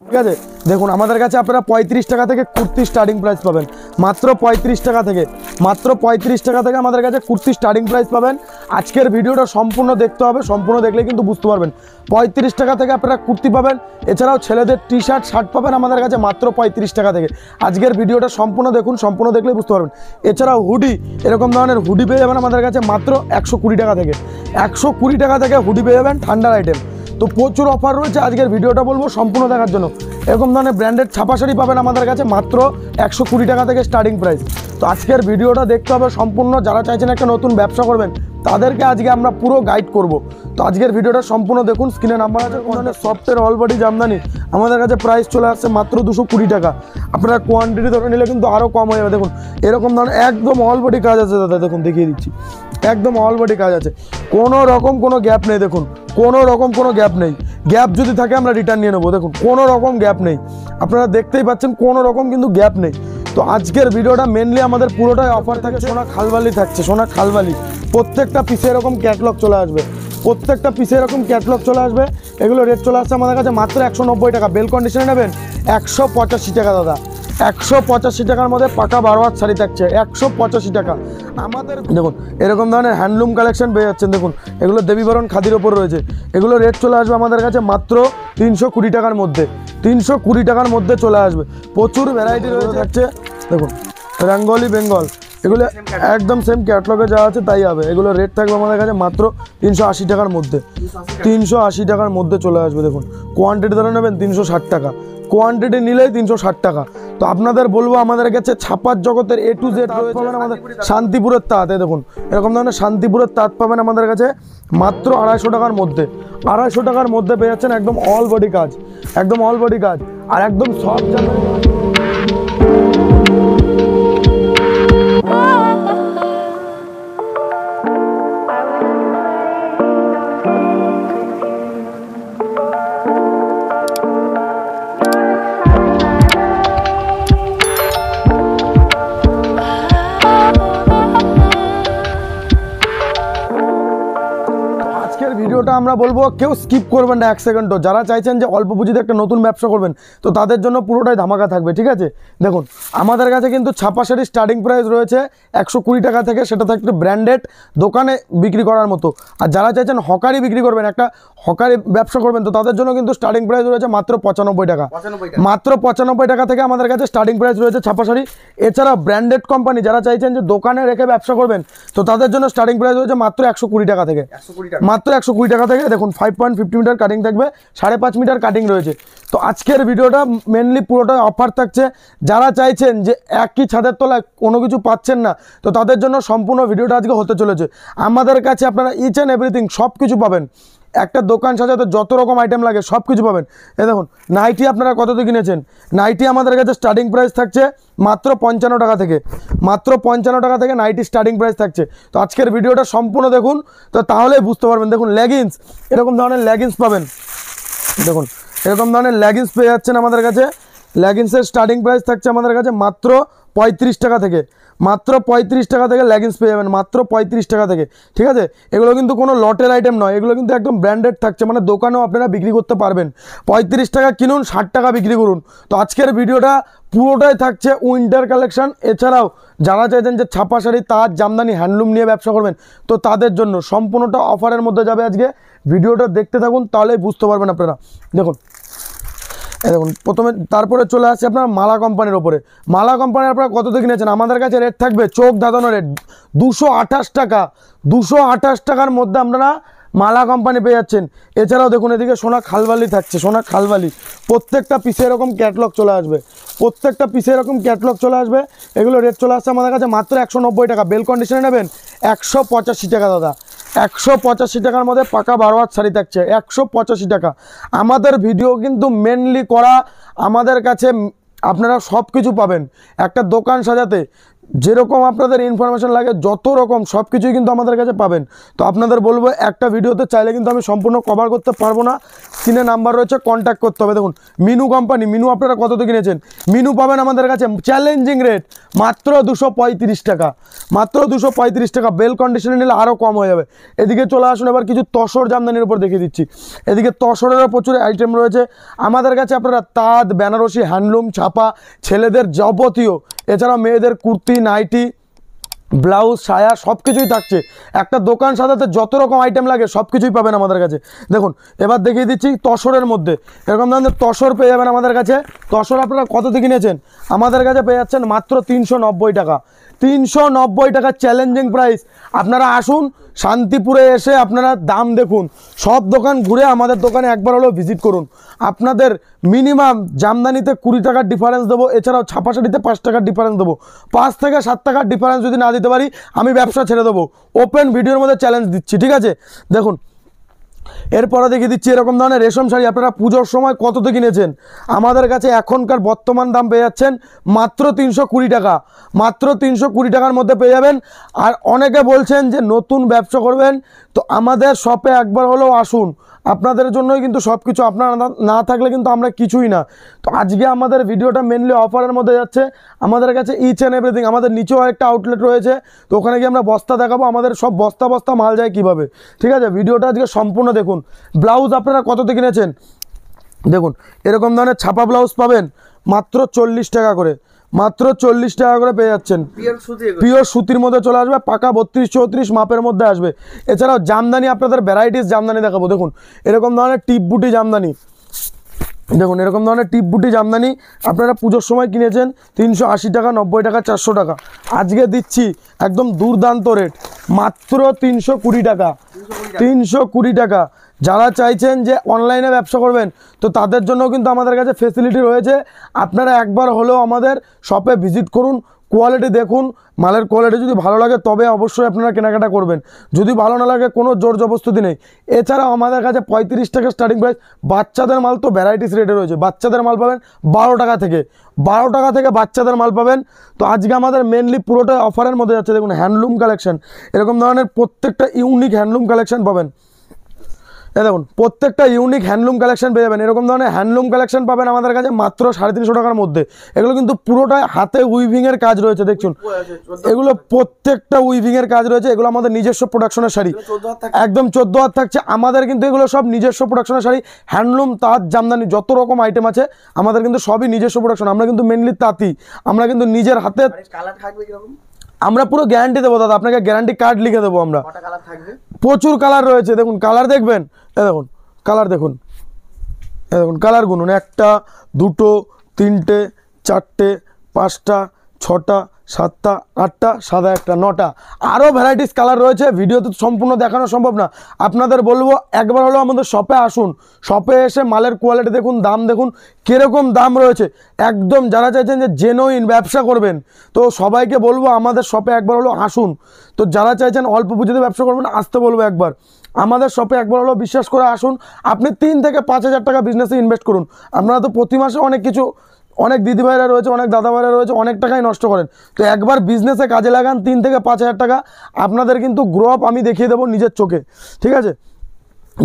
ঠিক আছে। দেখুন আমাদের কাছে আপনারা 35 টাকা থেকে কুর্তি স্টার্টিং প্রাইস পাবেন, মাত্র 35 টাকা থেকে, মাত্র 35 টাকা থেকে আমাদের কাছে কুর্তি স্টার্টিং প্রাইস পাবেন। আজকের ভিডিওটা সম্পূর্ণ দেখতে হবে, সম্পূর্ণ দেখলে কিন্তু বুঝতে পারবেন। 35 টাকা থেকে আপনারা কুর্তি পাবেন, এছাড়াও ছেলেদের টি শার্ট শার্ট পাবেন আমাদের কাছে মাত্র 35 টাকা থেকে। আজকের ভিডিওটা সম্পূর্ণ দেখুন, সম্পূর্ণ দেখলেই বুঝতে পারবেন। এছাড়াও হুডি, এরকম ধরনের হুডি পেয়ে যাবেন আমাদের কাছে মাত্র 120 টাকা থেকে, 120 টাকা থেকে হুডি পেয়ে যাবেন ঠান্ডার আইটেম। তো প্রচুর অফার রয়েছে, আজকের ভিডিওটা বলবো সম্পূর্ণ দেখার জন্য। এরকম ধরনের ব্র্যান্ডেড ছাপা শাড়ি পাবেন আমাদের কাছে মাত্র 120 টাকা থেকে স্টার্টিং প্রাইস। তো আজকের ভিডিওটা দেখতে হবে সম্পূর্ণ, যারা চাইছেন একটা নতুন ব্যবসা করবেন তাদেরকে আজকে আমরা পুরো গাইড করব। তো আজকের ভিডিওটা সম্পূর্ণ দেখুন, স্ক্রিনে নাম্বার আছে। কোনো সফটের অল বডি জামদানি আমাদের কাছে প্রাইস চলে আসছে মাত্র 220 টাকা। আপনারা কোয়ান্টিটি ধরে নিলে কিন্তু আরও কম হয়ে যাবে। দেখুন এরকম ধরনের একদম অল বডি কাজ আছে দাদা, দেখুন দেখিয়ে দিচ্ছি, একদম অল বডি কাজ আছে, কোনো রকম কোনো গ্যাপ নেই। দেখুন কোনো রকম কোনো গ্যাপ নেই, গ্যাপ যদি থাকে আমরা রিটার্ন নিয়ে নেবো। দেখুন কোনো রকম গ্যাপ নেই, আপনারা দেখতেই পাচ্ছেন কোনো রকম কিন্তু গ্যাপ নেই। তো আজকের ভিডিওটা মেনলি আমাদের পুরোটাই অফার থাকে। সোনা খালবালি থাকছে, সোনা খালবালি প্রত্যেকটা পিসে এরকম ক্যাটলগ চলে আসবে, প্রত্যেকটা পিসে এরকম ক্যাটলগ চলে আসবে। এগুলো রেট চলে আসছে আমাদের কাছে মাত্র 190 টাকা। বেল কন্ডিশনে নেবেন 185 টাকা দাদা, 185 টাকার মধ্যে পাকা 12 হাত শাড়ি থাকছে 185 টাকা। আমাদের দেখুন এরকম ধরনের হ্যান্ডলুম কালেকশন পেয়ে যাচ্ছেন। দেখুন এগুলো দেবীবরণ খাদির ওপর রয়েছে, এগুলো রেট চলে আসবে আমাদের কাছে মাত্র 320 টাকার মধ্যে, 320 টাকার মধ্যে চলে আসবে। প্রচুর ভ্যারাইটি রয়েছে থাকছে। দেখুন রঙ্গোলি বেঙ্গল, এগুলো একদম সেম ক্যাটলগে যা আছে তাই হবে। এগুলো রেট থাকবে আমাদের কাছে মাত্র 380 টাকার মধ্যে, 380 টাকার মধ্যে চলে আসবে। দেখুন কোয়ান্টিটি ধরে নেবেন 360 টাকা, কোয়ান্টিটি নিলেই 360 টাকা। তো আপনাদের বলবো আমাদের কাছে ছাপার জগতের A to Z পাবেন আমাদের শান্তিপুরের তাঁত। দেখুন এরকম ধরনের শান্তিপুরের তাঁত পাবেন আমাদের কাছে মাত্র 250 টাকার মধ্যে, 250 টাকার মধ্যে পেয়ে যাচ্ছেন একদম অল বডি কাজ, একদম অল বডি কাজ আর একদম সফট জামদানি। ভিডিওটা আমরা বলবো কেউ স্কিপ করবেন না এক সেকেন্ডও। যারা চাইছেন যে অল্প পুঁজিতে একটা নতুন ব্যবসা করবেন তো তাদের জন্য পুরোটাই ধামাকা থাকবে, ঠিক আছে। দেখুন আমাদের কাছে কিন্তু ছাপা শাড়ির স্টার্টিং প্রাইস রয়েছে 120 টাকা থেকে, সেটা থাকবে ব্র্যান্ডেড দোকানে বিক্রি করার মতো। আর যারা চাইছেন হকারি বিক্রি করবেন, একটা হকারি ব্যবসা করবেন তো তাদের জন্য কিন্তু স্টার্টিং প্রাইস রয়েছে মাত্র 95 টাকা, মাত্র 95 টাকা থেকে আমাদের কাছে স্টার্টিং প্রাইস রয়েছে ছাপা শাড়ি। এছাড়া ব্র্যান্ডেড কোম্পানি যারা চাইছেন যে দোকানে রেখে ব্যবসা করবেন তো তাদের জন্য স্টার্টিং প্রাইস রয়েছে মাত্র 120 টাকা থেকে, মাত্র 120 টাকা থেকে। দেখুন 5.50 মিটার কাটিং থাকবে, 5.5 মিটার কাটিং রয়েছে। তো আজকের ভিডিওটা মেনলি পুরোটা অফার থাকছে। যারা চাইছেন যে একই ছাদের তলায় কোনো কিছু পাচ্ছেন না তো তাদের জন্য সম্পূর্ণ ভিডিওটা আজকে হতে চলেছে। আমাদের কাছে আপনারা ইচ অ্যান্ড এভরিথিং সব কিছু পাবেন, একটা দোকান সাজাতে যত রকম আইটেম লাগে সব কিছু পাবেন। এই দেখুন নাইটি আপনারা কততে কিনেছেন, নাইটি আমাদের কাছে স্টার্টিং প্রাইস থাকছে মাত্র 55 টাকা থেকে, মাত্র 55 টাকা থেকে নাইটি স্টার্টিং প্রাইস থাকছে। তো আজকের ভিডিওটা সম্পূর্ণ দেখুন, তো তাহলেই বুঝতে পারবেন। দেখুন লেগিংস, এরকম ধরনের লেগিংস পাবেন। দেখুন এরকম ধরনের লেগিংস পেয়ে যাচ্ছেন আমাদের কাছে, লেগিংসের স্টার্টিং প্রাইস থাকছে আমাদের কাছে মাত্র 35 টাকা থেকে, মাত্র 35 টাকা থেকে লেগিংস পেয়ে যাবেন, মাত্র 35 টাকা থেকে, ঠিক আছে। এগুলো কিন্তু কোনো লটের আইটেম নয়, এগুলো কিন্তু একদম ব্র্যান্ডেড থাকছে, মানে দোকানেও আপনারা বিক্রি করতে পারবেন। 35 টাকা কিনুন, 60 টাকা বিক্রি করুন। তো আজকের ভিডিওটা পুরোটাই থাকছে উইন্টার কালেকশন। এছাড়াও যারা চাইছেন যে ছাপা শাড়ি তাঁত জামদানি হ্যান্ডলুম নিয়ে ব্যবসা করবেন তো তাদের জন্য সম্পূর্ণটা অফারের মধ্যে যাবে আজকে। ভিডিওটা দেখতে থাকুন তাহলেই বুঝতে পারবেন আপনারা। দেখুন দেখুন প্রথমে তারপরে চলে আসছে আপনার মালা কোম্পানির ওপরে। মালা কোম্পানি আপনারা কততে কিনেছেন, আমাদের কাছে রেট থাকবে চোখ ধাঁধানো রেট 228 টাকা, 228 টাকার মধ্যে আপনারা মালা কোম্পানি পেয়ে যাচ্ছেন। এছাড়াও দেখুন এদিকে সোনা খালবালি থাকছে, সোনা খালবালি প্রত্যেকটা পিসে এরকম ক্যাটলগ চলে আসবে, প্রত্যেকটা পিসে এরকম ক্যাটলগ চলে আসবে। এগুলো রেট চলে আসছে আমাদের কাছে মাত্র 190 টাকা। বেল কন্ডিশনে নেবেন 185 টাকা দাদা, 185 টাকার মধ্যে পাকা 12 হাত শাড়ি থাকছে 185 টাকা। আমাদের ভিডিও কিন্তু মেনলি করা, আমাদের কাছে আপনারা সব কিছু পাবেন। একটা দোকান সাজাতে যেরকম আপনাদের ইনফরমেশন লাগে যত রকম সব কিছুই কিন্তু আমাদের কাছে পাবেন। তো আপনাদের বলবো একটা ভিডিওতে চাইলে কিন্তু আমি সম্পূর্ণ কভার করতে পারবো না, স্ক্রিনে নাম্বার রয়েছে, কন্ট্যাক্ট করতে হবে। দেখুন মিনু কোম্পানি, মিনু আপনারা কততে কিনেছেন? মিনু পাবেন আমাদের কাছে চ্যালেঞ্জিং রেট মাত্র 235 টাকা, মাত্র 235 টাকা। বেল কন্ডিশনে নিলে আরও কম হয়ে যাবে। এদিকে চলে আসুন এবার কিছু তসর জামদানির উপর দেখিয়ে দিচ্ছি। এদিকে তসরেরও প্রচুর আইটেম রয়েছে আমাদের কাছে। আপনারা তাঁত, বেনারসি, হ্যান্ডলুম, ছাপা, ছেলেদের যাবতীয়, এছাড়াও মেয়েদের কুর্তি, নাইটি, ব্লাউজ, সায়া সব কিছুই থাকছে। একটা দোকান সাজাতে যত রকম আইটেম লাগে সব কিছুই পাবেন আমাদের কাছে। দেখুন এবার দেখিয়ে দিচ্ছি তসরের মধ্যে এরকম ধরনের তসর পেয়ে যাবেন আমাদের কাছে। তসর আপনারা কততে কিনেছেন? আমাদের কাছে পেয়ে যাচ্ছেন মাত্র 390 টাকা, 390 টাকা চ্যালেঞ্জিং প্রাইস। আপনারা আসুন শান্তিপুরে এসে আপনারা দাম দেখুন, সব দোকান ঘুরে আমাদের দোকানে একবার হলেও ভিজিট করুন। আপনাদের মিনিমাম জামদানিতে 20 টাকার ডিফারেন্স দেবো, এছাড়াও ছাপা শাড়িতে 5 টাকার ডিফারেন্স দেবো। 5 থেকে 7 টাকার ডিফারেন্স যদি না দিতে পারি আমি ব্যবসা ছেড়ে দেবো। ওপেন ভিডিওর মধ্যে চ্যালেঞ্জ দিচ্ছি, ঠিক আছে? দেখুন এরপরে দেখিয়ে দিচ্ছি এরকম ধরনের রেশম শাড়ি। আপনারা পুজোর সময় কততে কিনেছেন? আমাদের কাছে এখনকার বর্তমান দাম পেয়ে যাচ্ছেন মাত্র 320 টাকা, মাত্র 320 টাকার মধ্যে পেয়ে যাবেন। আর অনেকে বলছেন যে নতুন ব্যবসা করবেন, তো আমাদের শপে একবার হলেও আসুন, আপনাদের জন্যই কিন্তু সব কিছু। আপনারা না থাকলে কিন্তু আমরা কিছুই না। তো আজকে আমাদের ভিডিওটা মেনলি অফারের মধ্যে যাচ্ছে। আমাদের কাছে ইচ অ্যান্ড এভরিথিং, আমাদের নিচেও একটা আউটলেট রয়েছে, তো ওখানে গিয়ে আমরা বস্তা দেখাবো আমাদের সব বস্তা বস্তা মাল যায় কীভাবে, ঠিক আছে? ভিডিওটা আজকে সম্পূর্ণ দেখুন। ব্লাউজ আপনারা কততে কিনেছেন? দেখুন এরকম ধরনের ছাপা ব্লাউজ পাবেন মাত্র 40 টাকা করে, মাত্র 40 টাকা করে পেয়ে যাচ্ছেন। পিওর সুতির মধ্যে চলে আসবে, পাকা 32-34 মাপের মধ্যে আসবে। এছাড়াও জামদানি আপনাদের ভ্যারাইটিস জামদানি দেখাবো। দেখুন এরকম ধরনের টিপ বুটি জামদানি, দেখুন এরকম ধরনের টিপ বুটি জামদানি আপনারা পুজোর সময় কিনেছেন 380 টাকা, 90 টাকা, 400 টাকা। আজকে দিচ্ছি একদম দুর্দান্ত রেট মাত্র 320 টাকা, 320 টাকা। যারা চাইছেন যে অনলাইনে ব্যবসা করবেন তো তাদের জন্য কিন্তু আমাদের কাছে ফেসিলিটি রয়েছে। আপনারা একবার হলেও আমাদের শপে ভিজিট করুন, কোয়ালিটি দেখুন, মালের কোয়ালিটি যদি ভালো লাগে তবে অবশ্যই আপনারা কেনাকাটা করবেন, যদি ভালো না লাগে কোনো জোর জবরদস্তি নেই। এছাড়াও আমাদের কাছে 35 টাকা স্টার্টিং প্রাইস। বাচ্চাদের মাল তো ভ্যারাইটিস রেটে রয়েছে, বাচ্চাদের মাল পাবেন 12 টাকা থেকে, 12 টাকা থেকে বাচ্চাদের মাল পাবেন। তো আজকে আমাদের মেনলি পুরোটাই অফারের মধ্যে যাচ্ছে। দেখুন হ্যান্ডলুম কালেকশন, এরকম ধরনের প্রত্যেকটা ইউনিক হ্যান্ডলুম কালেকশন পাবেন। দেখুন প্রত্যেকটা ইউনিক হ্যান্ডলুম কালেকশন পেয়ে যাবেন। এরকম ধরনের হ্যান্ডলুম কালেকশন পাবেন আমাদের কাছে মাত্র 350 টাকার মধ্যে। এগুলো কিন্তু পুরোটাই হাতে উইভিংয়ের কাজ রয়েছে, দেখুন এগুলো প্রত্যেকটা উইভিংয়ের কাজ রয়েছে। এগুলো আমাদের নিজস্ব প্রোডাকশনের শাড়ি, একদম 14 হাত থাকছে আমাদের, কিন্তু এগুলো সব নিজস্ব প্রোডাকশনের শাড়ি। হ্যান্ডলুম, তাঁত, জামদানি যত রকম আইটেম আছে আমাদের কিন্তু সবই নিজস্ব প্রোডাকশন। আমরা কিন্তু মেনলি তাঁতি, আমরা কিন্তু নিজের হাতে। কালার থাকবে কিরকম? আমরা পুরো গ্যারান্টি দেবো দাদা, আপনাকে গ্যারান্টি কার্ড লিখে দেবো আমরা। প্রচুর কালার রয়েছে, দেখুন কালার দেখবেন, দেখুন কালার দেখুন, দেখুন কালার গুনুন, 1টা 2টো 3টে 4টে 5টা 6টা 7টা 8টা, সাদা 1টা 9টা, আরও ভ্যারাইটিস কালার রয়েছে। ভিডিওতে সম্পূর্ণ দেখানো সম্ভব না। আপনাদের বলবো একবার হলেও আমাদের শপে আসুন, শপে এসে মালের কোয়ালিটি দেখুন, দাম দেখুন কীরকম দাম রয়েছে। একদম যারা চাইছেন যে জেনুইন ব্যবসা করবেন তো সবাইকে বলবো আমাদের শপে একবার হলেও আসুন। তো যারা চাইছেন অল্প পুঁজিতে ব্যবসা করবেন আসতে বলবো একবার আমাদের শপে একবার হলেও বিশ্বাস করে আসুন। আপনি 3 থেকে 5,000 টাকা বিজনেসে ইনভেস্ট করুন। আপনারা তো প্রতি মাসে অনেক কিছু, অনেক দিদিভাইরা রয়েছে, অনেক দাদাভাইরা রয়েছে, অনেক টাকাই নষ্ট করেন। তো একবার বিজনেসে কাজে লাগান, 3 থেকে 5,000 টাকা আপনাদের কিন্তু গ্রো আপ আমি দেখিয়ে দেবো নিজের চোখে, ঠিক আছে?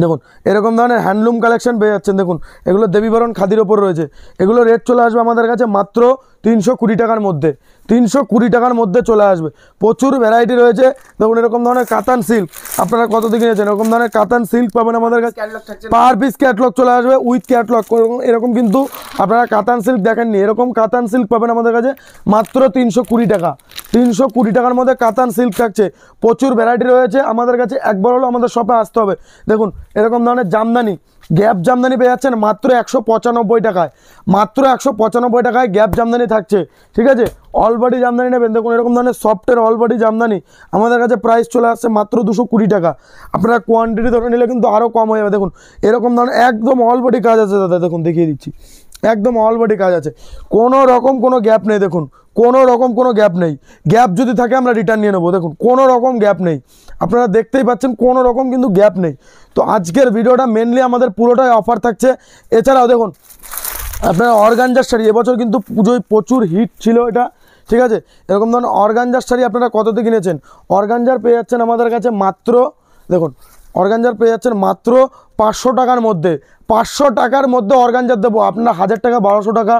দেখুন এরকম ধরনের হ্যান্ডলুম কালেকশন পেয়ে যাচ্ছেন। দেখুন এগুলো দেবীবরণ খাদির ওপর রয়েছে। এগুলো রেট চলে আসবে আমাদের কাছে মাত্র 320 টাকার মধ্যে, 320 টাকার মধ্যে চলে আসবে। প্রচুর ভ্যারাইটি রয়েছে। দেখুন এরকম ধরনের কাতান সিল্ক আপনারা কত দিয়ে কিনেছেন? এরকম ধরনের কাতান সিল্ক পাবেন আমাদের কাছে, পার পিস ক্যাটলগ চলে আসবে উইথ ক্যাটলগ। এরকম কিন্তু আপনারা কাতান সিল্ক দেখেননি, এরকম কাতান সিল্ক পাবেন আমাদের কাছে মাত্র 320 টাকা, 320 টাকার মধ্যে কাতান সিল্ক থাকছে। প্রচুর ভ্যারাইটি রয়েছে আমাদের কাছে, একবার হলো আমাদের শপে আসতে হবে। দেখুন এরকম ধরনের জামদানি, গ্যাপ জামদানি পেয়ে যাচ্ছেন মাত্র 195 টাকায়, মাত্র 195 টাকায় গ্যাপ জামদানি থাকছে, ঠিক আছে? অল বডি জামদানি নেবেন, দেখুন এরকম ধরনের সফটের অল বডি জামদানি আমাদের কাছে প্রাইস চলে আসছে মাত্র 220 টাকা। আপনারা কোয়ান্টিটি ধরে নিলে কিন্তু আরও কম হয়ে যাবে। দেখুন এরকম ধরনের একদম অল বডি কাজ আছে দাদা, দেখুন দেখিয়ে দিচ্ছি, একদম অল বডি কাজ আছে, কোনো রকম কোনো গ্যাপ নেই। দেখুন কোনো রকম কোনো গ্যাপ নেই, গ্যাপ যদি থাকে আমরা রিটার্ন নিয়ে নেবো। দেখুন কোনো রকম গ্যাপ নেই, আপনারা দেখতেই পাচ্ছেন কোনো রকম কিন্তু গ্যাপ নেই। তো আজকের ভিডিওটা মেনলি আমাদের পুরোটাই অফার থাকছে। এছাড়াও দেখুন আপনারা অর্গানজার শাড়ি, এবছর কিন্তু পুজোয় প্রচুর হিট ছিল এটা, ঠিক আছে। এরকম ধরনের অর্গানজার শাড়ি আপনারা কততে কিনেছেন? অর্গানজার পেয়ে যাচ্ছেন আমাদের কাছে মাত্র, দেখুন অর্গানজার পেয়ে যাচ্ছেন মাত্র 500 টাকার মধ্যে। 500 টাকার মধ্যে অর্গানজার দেবো। আপনারা 1000 টাকা, 1200 টাকা,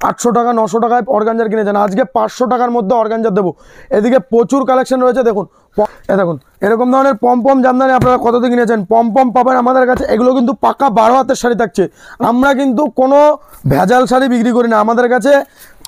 800 টাকা, 900 টাকায় অর্গানজার কিনেছেন, আজকে 500 টাকার মধ্যে অর্গানজার দেবো। এদিকে প্রচুর কালেকশন রয়েছে। দেখুন দেখুন এরকম ধরনের পমপম জামদানি আপনারা কততে কিনেছেন? পমপম পাবেন আমাদের কাছে। এগুলো কিন্তু পাকা 12 হাতের শাড়ি থাকছে। আমরা কিন্তু কোনো ভেজাল শাড়ি বিক্রি করি না, আমাদের কাছে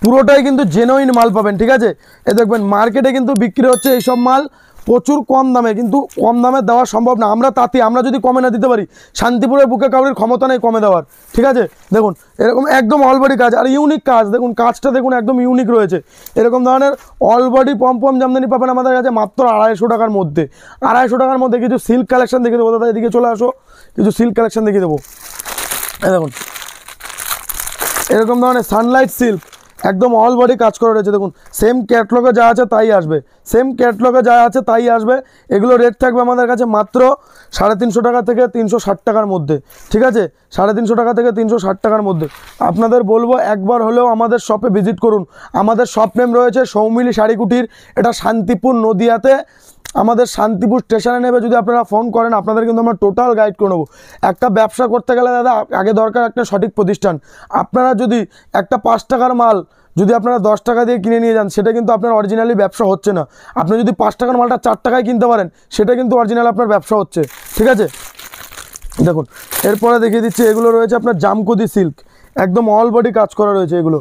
পুরোটাই কিন্তু জেনুইন মাল পাবেন। ঠিক আছে, এ দেখবেন মার্কেটে কিন্তু বিক্রি হচ্ছে এইসব মাল প্রচুর কম দামে, কিন্তু কম দামে দেওয়া সম্ভব না। আমরা তাতে আমরা যদি কমে না দিতে পারি, শান্তিপুরের বুকে কাউরির ক্ষমতা নেই কমে দেওয়ার। ঠিক আছে, দেখুন এরকম একদম অলবডি কাজ আর ইউনিক কাজ। দেখুন কাজটা দেখুন একদম ইউনিক রয়েছে। এরকম ধরনের অলবডি পমপম জামদানি পাবেন আমাদের কাছে মাত্র 250 টাকার মধ্যে। 250 টাকার মধ্যে কিছু সিল্ক কালেকশন দেখিয়ে দেবো দাদা, এদিকে চলে আসো, কিছু সিল্ক কালেকশন দেখিয়ে দেবো। দেখুন এরকম ধরনের সানলাইট সিল্ক একদম অল বডি কাজ করা রয়েছে। দেখুন সেম ক্যাটলগে যা আছে তাই আসবে, সেম ক্যাটলগে যা আছে তাই আসবে। এগুলো রেট থাকবে আমাদের কাছে মাত্র 350 টাকা থেকে 360 টাকার মধ্যে। ঠিক আছে, 350 টাকা থেকে 360 টাকার মধ্যে। আপনাদের বলবো একবার হলেও আমাদের শপে ভিজিট করুন। আমাদের শপ নেম রয়েছে সৌমিলি শাড়ি কুটির। এটা শান্তিপুর নদিয়াতে, আমাদের শান্তিপুর স্টেশনে নেবে। যদি আপনারা ফোন করেন আপনাদের কিন্তু আমরা টোটাল গাইড করে নেবো। একটা ব্যবসা করতে গেলে দাদা আগে দরকার একটা সঠিক প্রতিষ্ঠান। আপনারা যদি একটা 5 টাকার মাল যদি আপনারা 10 টাকা দিয়ে কিনে নিয়ে যান, সেটা কিন্তু আপনার অরিজিনালি ব্যবসা হচ্ছে না। আপনি যদি 5 টাকার মালটা 4 টাকায় কিনতে পারেন, সেটা কিন্তু অরিজিনাল আপনার ব্যবসা হচ্ছে। ঠিক আছে, দেখুন এরপরে দেখিয়ে দিচ্ছি, এগুলো রয়েছে আপনার জামকুদি সিল্ক, একদম অল বডি কাজ করা রয়েছে। এগুলো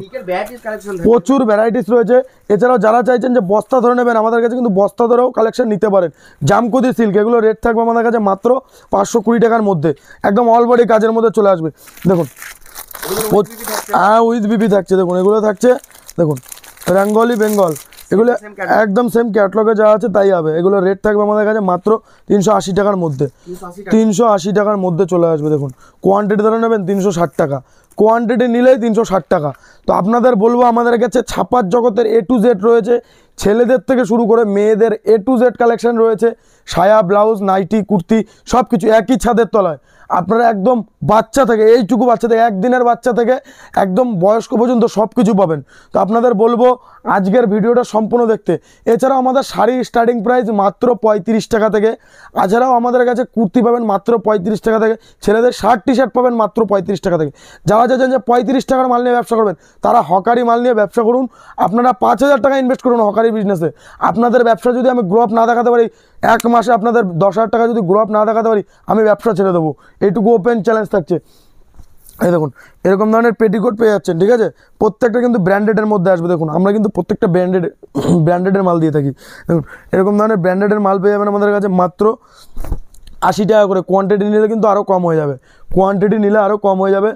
প্রচুর ভ্যারাইটিস রয়েছে। এছাড়াও যারা চাইছেন যে বস্তা ধরে নেবেন, আমাদের কাছে কিন্তু বস্তা ধরেও কালেকশন নিতে পারেন। জামকুদি সিল্ক এগুলো রেট থাকবে আমাদের কাছে মাত্র 520 টাকার মধ্যে। একদম অল বডি কাজের মধ্যে চলে আসবে। দেখুন হ্যাঁ উইথ বিপি থাকছে। দেখুন এগুলো থাকছে, দেখুন বেঙ্গলি বেঙ্গল, এগুলো একদম সেম ক্যাটলগে যা আছে তাই হবে। এগুলো রেট থাকবে আমাদের কাছে মাত্র 380 টাকার মধ্যে। 380 টাকার মধ্যে চলে আসবে। দেখুন কোয়ান্টিটি ধরে নেবেন 360 টাকা, কোয়ান্টিটি নিলেই 360 টাকা। তো আপনাদের বলবো আমাদের কাছে ছাপার জগতের A to Z রয়েছে, ছেলেদের থেকে শুরু করে মেয়েদের A to Z কালেকশন রয়েছে। সায়া, ব্লাউজ, নাইটি, কুর্তি সব কিছু একই ছাদের তলায়। আপনারা একদম বাচ্চা থেকে, এইটুকু বাচ্চা থেকে, একদিনের বাচ্চা থেকে একদম বয়স্ক পর্যন্ত সব কিছু পাবেন। তো আপনাদের বলবো আজকের ভিডিওটা সম্পূর্ণ দেখতে। এছাড়াও আমাদের শাড়ির স্টার্টিং প্রাইস মাত্র 35 টাকা থেকে। এছাড়াও আমাদের কাছে কুর্তি পাবেন মাত্র 35 টাকা থেকে। ছেলেদের শার্ট টি শার্ট পাবেন মাত্র 35 টাকা থেকে। যারা চাইছেন যে 35 টাকার মাল নিয়ে ব্যবসা করবেন, তারা হকারি মাল নিয়ে ব্যবসা করুন। আপনারা 5000 টাকা ইনভেস্ট করুন হকারি বিজনেসে। আপনাদের ব্যবসা যদি আমি গ্রো আপ না দেখাতে পারি, এক মাসে আপনাদের 10,000 টাকা যদি গ্রো আপ না দেখাতে পারি, আমি ব্যবসা ছেড়ে দেবো। এইটুকু ওপেন চ্যালেঞ্জ থাকছে। এই দেখুন এরকম ধরনের পেটিকোট পেয়ে যাচ্ছেন। ঠিক আছে, প্রত্যেকটা কিন্তু ব্র্যান্ডেডের মধ্যে আসবে। দেখুন আমরা কিন্তু প্রত্যেকটা ব্র্যান্ডেডের মাল দিয়ে থাকি। দেখুন এরকম ধরনের ব্র্যান্ডেডের মাল পেয়ে যাবেন আমাদের কাছে মাত্র 80 টাকা করে। কোয়ান্টিটি নিলে কিন্তু আরও কম হয়ে যাবে, কোয়ান্টিটি নিলে আরও কম হয়ে যাবে।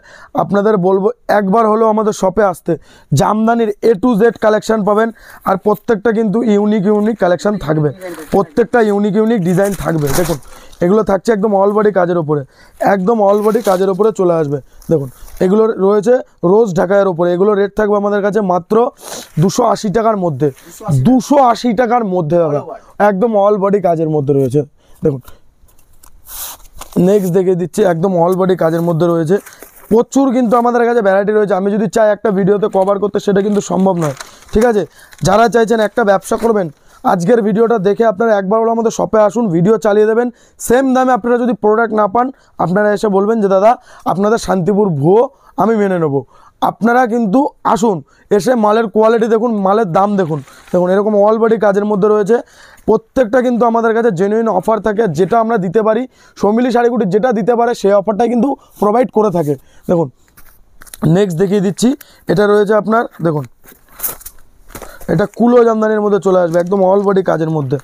আপনাদের বলবো একবার হলেও আমাদের শপে আসতে। জামদানির A to Z কালেকশান পাবেন, আর প্রত্যেকটা কিন্তু ইউনিক কালেকশান থাকবে, প্রত্যেকটা ইউনিক ডিজাইন থাকবে। দেখুন এগুলো থাকছে একদম অল বডি কাজের ওপরে, একদম অল বডি কাজের ওপরে চলে আসবে। দেখুন এগুলো রয়েছে রোজ ঢাকায়ের ওপরে। এগুলো রেট থাকবে আমাদের কাছে মাত্র 280 টাকার মধ্যে। 280 টাকার মধ্যে দাদা, একদম অল বডি কাজের মধ্যে রয়েছে। দেখুন নেক্সট দেখে দিচ্ছি, একদম অল বডি কাজের মধ্যে রয়েছে। প্রচুর কিন্তু আমাদের কাছে ভ্যারাইটি রয়েছে। আমি যদি চাই একটা ভিডিওতে কভার করতে, সেটা কিন্তু সম্ভব নয়। ঠিক আছে, যারা চাইছেন একটা ব্যবসা করবেন, আজকের ভিডিওটা দেখে আপনারা একবার হলো আমাদের শপে আসুন, ভিডিও চালিয়ে দেবেন। সেম দামে আপনারা যদি প্রোডাক্ট না পান, আপনারা এসে বলবেন যে দাদা আপনাদের শান্তিপুর ভুয়ো, আমি মেনে নেব। আপনারা কিন্তু আসুন, এসে মালের কোয়ালিটি দেখুন, মালের দাম দেখুন। দেখুন এরকম অল বডি কাজের মধ্যে রয়েছে। প্রত্যেকটা কিন্তু আমাদের কাছে জেনুইন অফার থাকে, যেটা আমরা দিতে পারি। সৌমিলি শাড়ি কুটির যেটা দিতে পারে সেই অফারটাই কিন্তু প্রোভাইড করে থাকে। দেখুন নেক্সট দেখিয়ে দিচ্ছি, এটা রয়েছে আপনার, দেখুন এটা কুলো জামদানির মধ্যে চলে আসবে, একদম অল বডি কাজের মধ্যে,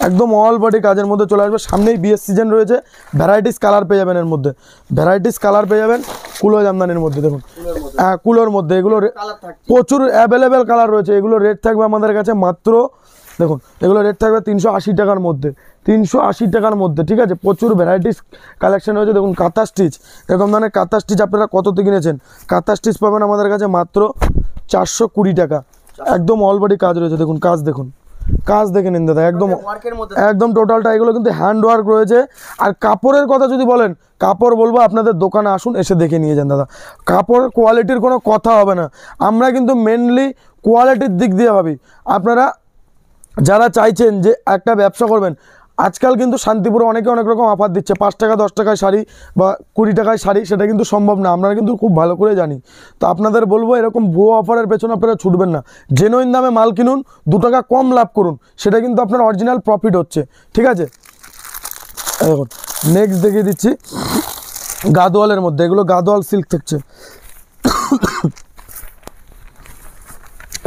একদম অল বডি কাজের মধ্যে চলে আসবে। সামনেই বিয়ের সিজন রয়েছে, ভ্যারাইটিস কালার পেয়ে যাবেন এর মধ্যে, ভ্যারাইটিস কালার পেয়ে যাবেন কুলো জামদানির মধ্যে। দেখুন হ্যাঁ কুলোর মধ্যে এগুলো প্রচুর অ্যাভেলেবেল কালার রয়েছে। এগুলো রেট থাকবে আমাদের কাছে মাত্র, দেখুন এগুলো রেট থাকবে 380 টাকার মধ্যে, 380 টাকার মধ্যে। ঠিক আছে, প্রচুর ভ্যারাইটিস কালেকশন রয়েছে। দেখুন কাঁথা স্টিচ, এরকম ধরনের কাঁথা স্টিচ আপনারা কততে কিনেছেন? কাঁথা স্টিচ পাবেন আমাদের কাছে মাত্র 420 টাকা। একদম অল বডি কাজ রয়েছে। দেখুন কাজ দেখুন, কাজ দেখে নিন দাদা, একদম ওয়ার্কের মধ্যে একদম টোটালটা এগুলো কিন্তু হ্যান্ড ওয়ার্ক রয়েছে। আর কাপড়ের কথা যদি বলেন, কাপড় বলবো আপনাদের দোকানে আসুন, এসে দেখে নিয়ে যান দাদা। কাপড় কোয়ালিটির কোনো কথা হবে না, আমরা কিন্তু মেনলি কোয়ালিটির দিক দিয়ে ভাবি। আপনারা যারা চাইছেন যে একটা ব্যবসা করবেন, আজকাল কিন্তু শান্তিপুরে অনেকে অনেক রকম অফার দিচ্ছে, 5 টাকা 10 টাকায় শাড়ি বা 20 টাকায় শাড়ি, সেটা কিন্তু সম্ভব না, আমরা কিন্তু খুব ভালো করে জানি। তো আপনাদের বলবো এরকম ভুয়ো অফারের পেছনে আপনারা ছুটবেন না, জেনুইন দামে মাল কিনুন, 2 টাকা কম লাভ করুন, সেটা কিন্তু আপনার অরিজিনাল প্রফিট হচ্ছে, ঠিক আছে। দেখুন নেক্সট দেখিয়ে দিচ্ছি গাদোয়ালের মধ্যে, এগুলো গাদোয়াল সিল্ক থাকছে,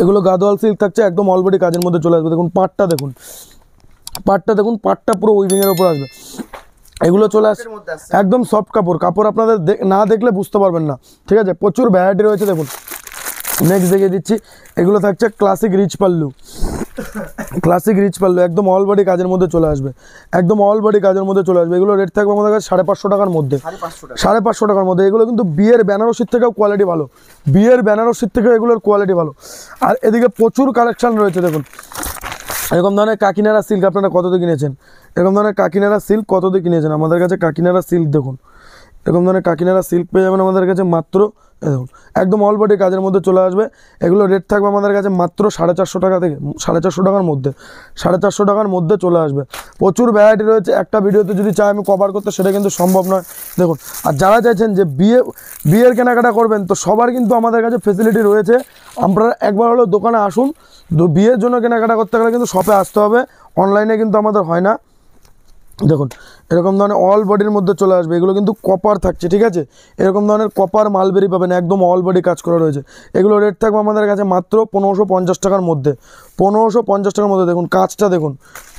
এগুলো গাদোয়াল সিল্ক থাকছে, একদম অলরেডি কাজের মধ্যে চলে আসবে। দেখুন পাটটা দেখুন, পাটটা দেখুন, পাটটা পুরো উইভিংয়ের ওপর আসবে, এগুলো চলে আসে একদম সফট কাপড়। কাপড় আপনাদের না দেখলে বুঝতে পারবেন না, ঠিক আছে, প্রচুর ভ্যারাইটি রয়েছে। দেখুন নেক্সট দেখিয়ে দিচ্ছি, এগুলো থাকছে classic rich pallu, classic rich pallu, একদম অল বডি কাজের মধ্যে চলে আসবে, একদম অল বডি কাজের মধ্যে চলে আসবে। এগুলো রেট থাকবে আমাদের কাছে 550 টাকার মধ্যে, 550 টাকার মধ্যে। এগুলো কিন্তু বিয়ের বেনারসির থেকেও কোয়ালিটি ভালো, বিয়ের বেনারসির থেকেও এগুলোর কোয়ালিটি ভালো। আর এদিকে প্রচুর কালেকশন রয়েছে। দেখুন এরকম ধরনের কাকিনারা সিল্ক আপনারা কততে কিনেছেন, এরকম ধরনের কাকিনারা সিল্ক কততে কিনেছেন আমাদের কাছে, কাকিনারা সিল্ক দেখুন, এরকম ধরনের কাকিনারা সিল্ক পেয়ে যাবেন আমাদের কাছে মাত্র, দেখুন একদম অল বডি কাজের মধ্যে চলে আসবে। এগুলো রেট থাকবে আমাদের কাছে মাত্র 450 টাকা থেকে, 450 টাকার মধ্যে, 450 টাকার মধ্যে চলে আসবে। প্রচুর ভ্যারাইটি রয়েছে, একটা ভিডিওতে যদি চাই আমি কভার করতে সেটা কিন্তু সম্ভব নয়। দেখুন আর যারা চাইছেন যে বিয়ের কেনাকাটা করবেন, তো সবার কিন্তু আমাদের কাছে ফেসিলিটি রয়েছে, আপনারা একবার হলেও দোকানে আসুন। বিয়ের জন্য কেনাকাটা করতে গেলে কিন্তু শপে আসতে হবে, অনলাইনে কিন্তু আমাদের হয় না। দেখুন এরকম ধরনের অল বডির মধ্যে চলে আসবে, এগুলো কিন্তু কপার থাকছে, ঠিক আছে, এরকম ধরনের কপার মালবেরি পাবেন, একদম অল বডি কাজ করা রয়েছে। এগুলো রেট থাকবে আমাদের কাছে মাত্র 1550 টাকার মধ্যে, 1550 টাকার মধ্যে। দেখুন কাজটা দেখুন,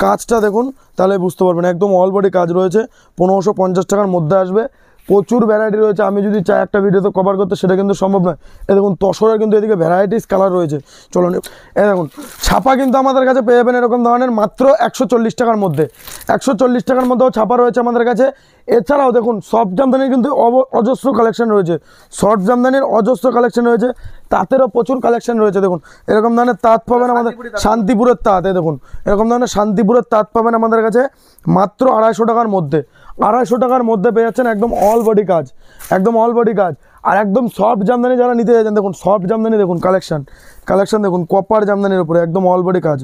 কাজটা দেখুন, তাহলে বুঝতে পারবেন একদম অল বডি কাজ রয়েছে, 1550 টাকার মধ্যে আসবে। প্রচুর ভ্যারাইটি রয়েছে, আমি যদি চাই একটা ভিডিওতে কভার করতে সেটা কিন্তু সম্ভব নয়। এ দেখুন তসরের কিন্তু এদিকে ভ্যারাইটিস কালার রয়েছে, চলুন এ দেখুন ছাপা কিন্তু আমাদের কাছে পেয়ে যাবেন এরকম ধরনের মাত্র 140 টাকার মধ্যে, 140 টাকার মধ্যেও ছাপা রয়েছে আমাদের কাছে। এছাড়াও দেখুন সফট জামদানির কিন্তু অজস্র কালেকশন রয়েছে, সফট জামদানির অজস্র কালেকশন রয়েছে, তাঁতেরও প্রচুর কালেকশন রয়েছে। দেখুন এরকম ধরনের তাঁত পাবেন আমাদের, শান্তিপুরের তাঁত, দেখুন এরকম ধরনের শান্তিপুরের তাঁত পাবেন আমাদের কাছে মাত্র 250 টাকার মধ্যে, 250 টাকার মধ্যে পেয়ে যাচ্ছেন একদম অল বডি কাজ, একদম অল বডি কাজ। আর একদম সফট জামদানি যারা নিতে চাইছেন, দেখুন সফট জামদানি দেখুন, কালেকশন দেখুন, কপার জামদানির উপরে একদম অল বডি কাজ,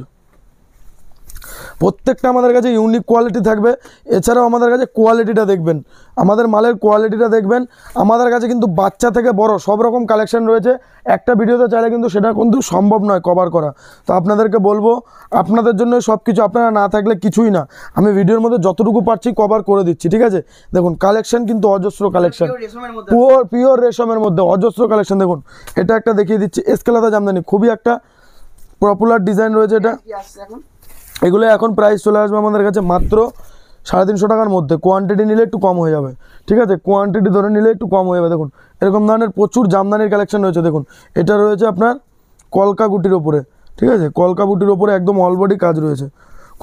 প্রত্যেকটা আমাদের কাছে ইউনিক কোয়ালিটি থাকবে। এছাড়াও আমাদের কাছে কোয়ালিটিটা দেখবেন, আমাদের মালের কোয়ালিটিটা দেখবেন। আমাদের কাছে কিন্তু বাচ্চা থেকে বড় সব রকম কালেকশন রয়েছে, একটা ভিডিওতে চাইলে কিন্তু সেটা কিন্তু সম্ভব নয় কভার করা। তো আপনাদেরকে বলবো আপনাদের জন্য সব কিছু, আপনারা না থাকলে কিছুই না, আমি ভিডিওর মধ্যে যতটুকু পারছি কভার করে দিচ্ছি, ঠিক আছে। দেখুন কালেকশন কিন্তু অজস্র কালেকশন, পিওর রেশমের মধ্যে অজস্র কালেকশন। দেখুন এটা একটা দেখিয়ে দিচ্ছি, এসকেলাতা জামদানি, খুবই একটা পপুলার ডিজাইন রয়েছে এটা। এগুলো এখন প্রাইস চলে আসবে আমাদের কাছে মাত্র 350 টাকার মধ্যে, কোয়ান্টিটি নিলে একটু কম হয়ে যাবে, ঠিক আছে, কোয়ান্টিটি ধরে নিলে একটু কম হয়ে যাবে। দেখুন এরকম ধরনের প্রচুর জামদানির কালেকশন রয়েছে। দেখুন এটা রয়েছে আপনার কলকাগুটির ওপরে, ঠিক আছে, কলকাগুটির ওপরে একদম অল বডি কাজ রয়েছে,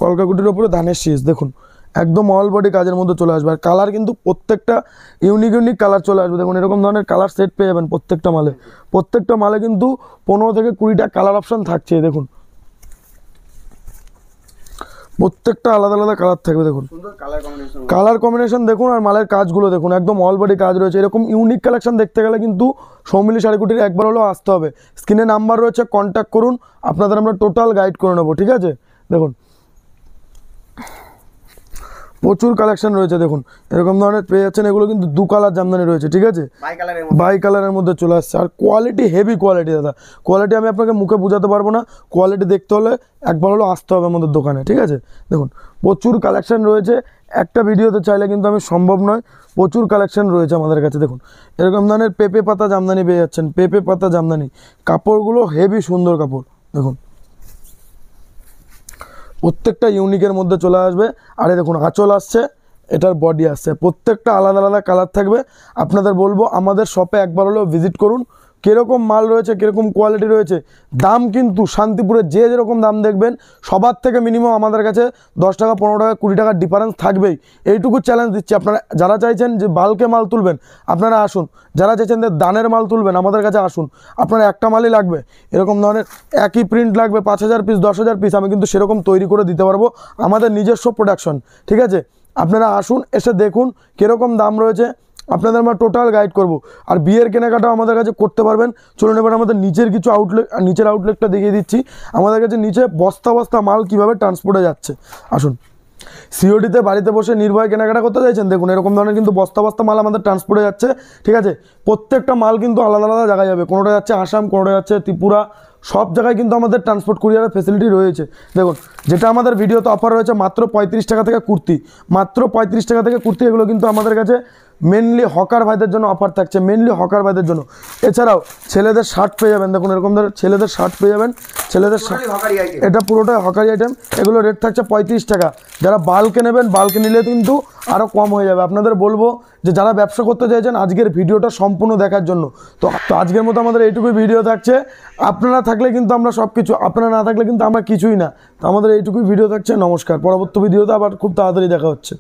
কলকাগুটির ওপরে ধানের শীষ, দেখুন একদম অল বডি কাজের মধ্যে চলে আসবে। আর কালার কিন্তু প্রত্যেকটা ইউনিক কালার চলে আসবে। দেখুন এরকম ধরনের কালার সেট পেয়ে যাবেন প্রত্যেকটা মালে, প্রত্যেকটা মালে কিন্তু 15 থেকে 20টা কালার অপশান থাকছে। দেখুন প্রত্যেকটা আলাদা আলাদা কালার থাকবে, দেখুন কালার কম্বিনেশন দেখুন, আর মালের কাজগুলো দেখুন একদম অল বডি কাজ রয়েছে। এরকম ইউনিক কালেকশন দেখতে গেলে কিন্তু সৌমিলি শাড়িকুটির একবার হলেও আসতে হবে। স্ক্রিনে নাম্বার রয়েছে, কন্ট্যাক্ট করুন, আপনাদের আমরা টোটাল গাইড করে নেবো, ঠিক আছে। দেখুন প্রচুর কালেকশন রয়েছে, দেখুন এরকম ধরনের পেয়ে যাচ্ছেন। এগুলো কিন্তু 2 কালার জামদানি রয়েছে, ঠিক আছে, বাই কালারের মধ্যে চলে আসছে। আর কোয়ালিটি হেভি কোয়ালিটি দাদা, কোয়ালিটি আমি আপনাকে মুখে বোঝাতে পারবো না, কোয়ালিটি দেখতে হলে একবার হলেও আসতে হবে আমাদের দোকানে, ঠিক আছে। দেখুন প্রচুর কালেকশন রয়েছে, একটা ভিডিওতে চাইলে কিন্তু আমি সম্ভব নয়, প্রচুর কালেকশন রয়েছে আমাদের কাছে। দেখুন এরকম ধরনের পেঁপে পাতা জামদানি পেয়ে যাচ্ছেন, পেঁপে পাতা জামদানি, কাপড়গুলো হেভি সুন্দর কাপড়, দেখুন প্রত্যেকটা ইউনিকের মধ্যে চলে আসবে। আরে দেখুন আঁচল আসছে, এটার বডি আসছে, প্রত্যেকটা আলাদা আলাদা কালার থাকবে। আপনাদের বলবো আমাদের শপে একবার হলেও ভিজিট করুন, কীরকম মাল রয়েছে, কীরকম কোয়ালিটি রয়েছে। দাম কিন্তু শান্তিপুরে যে যেরকম দাম দেখবেন সবার থেকে মিনিমাম আমাদের কাছে 10 টাকা 15 টাকা 20 টাকার ডিফারেন্স থাকবেই। এইটুকু চ্যালেঞ্জ দিচ্ছি। আপনারা যারা চাইছেন যে বাল্কে মাল তুলবেন আপনারা আসুন, যারা চাইছেন যে দানের মাল তুলবেন আমাদের কাছে আসুন। আপনার একটা মালই লাগবে, এরকম ধরনের একই প্রিন্ট লাগবে 5000 পিস 10,000 পিস, আমি কিন্তু সেরকম তৈরি করে দিতে পারবো, আমাদের নিজস্ব প্রোডাকশন। ঠিক আছে, আপনারা আসুন, এসে দেখুন কীরকম দাম রয়েছে, আপনাদের আমরা টোটাল গাইড করব। আর বিয়ের কেনাকাটাও আমাদের কাছে করতে পারবেন। চলুন এবার আমাদের নিচের কিছু নিচের আউটলেটটা দেখিয়ে দিচ্ছি। আমাদের কাছে নিচে বস্তা বস্তা মাল কীভাবে ট্রান্সপোর্টে যাচ্ছে, আসুন। সিওডিতে বাড়িতে বসে নির্ভয়ে কেনাকাটা করতে চাইছেন, দেখুন এরকম ধরনের কিন্তু বস্তা বস্তা মাল আমাদের ট্রান্সপোর্টে যাচ্ছে। ঠিক আছে, প্রত্যেকটা মাল কিন্তু আলাদা আলাদা জায়গায় যাবে, কোনোটা যাচ্ছে আসাম, কোনোটা যাচ্ছে ত্রিপুরা, সব জায়গায় কিন্তু আমাদের ট্রান্সপোর্ট কুরিয়ারের ফেসিলিটি রয়েছে। দেখুন যেটা আমাদের ভিডিওতে অফার রয়েছে মাত্র 35 টাকা থেকে কুর্তি, মাত্র 35 টাকা থেকে কুর্তি। এগুলো কিন্তু আমাদের কাছে মেনলি হকার ভাইদের জন্য অফার থাকছে, মেনলি হকার ভাইদের জন্য। এছাড়াও ছেলেদের শার্ট পেয়ে যাবেন, দেখুন এরকম ধরনের ছেলেদের শার্ট পেয়ে যাবেন, ছেলেদের শার্ট, এটা পুরোটাই হকারি আইটেম। এগুলো রেট থাকছে 35 টাকা। যারা বাল্কে নেবেন, বাল্কে নিলে কিন্তু আরও কম হয়ে যাবে। আপনাদের বলবো যে যারা ব্যবসা করতে চাইছেন আজকের ভিডিওটা সম্পূর্ণ দেখার জন্য। তো আজকের মতো আমাদের এইটুকুই ভিডিও থাকছে। আপনারা থাকলে কিন্তু আমরা সব কিছু, আপনারা না থাকলে কিন্তু আমরা কিছুই না। তো আমাদের এইটুকুই ভিডিও থাকছে। নমস্কার, পরবর্তী ভিডিওতে আবার খুব তাড়াতাড়ি দেখা হচ্ছে।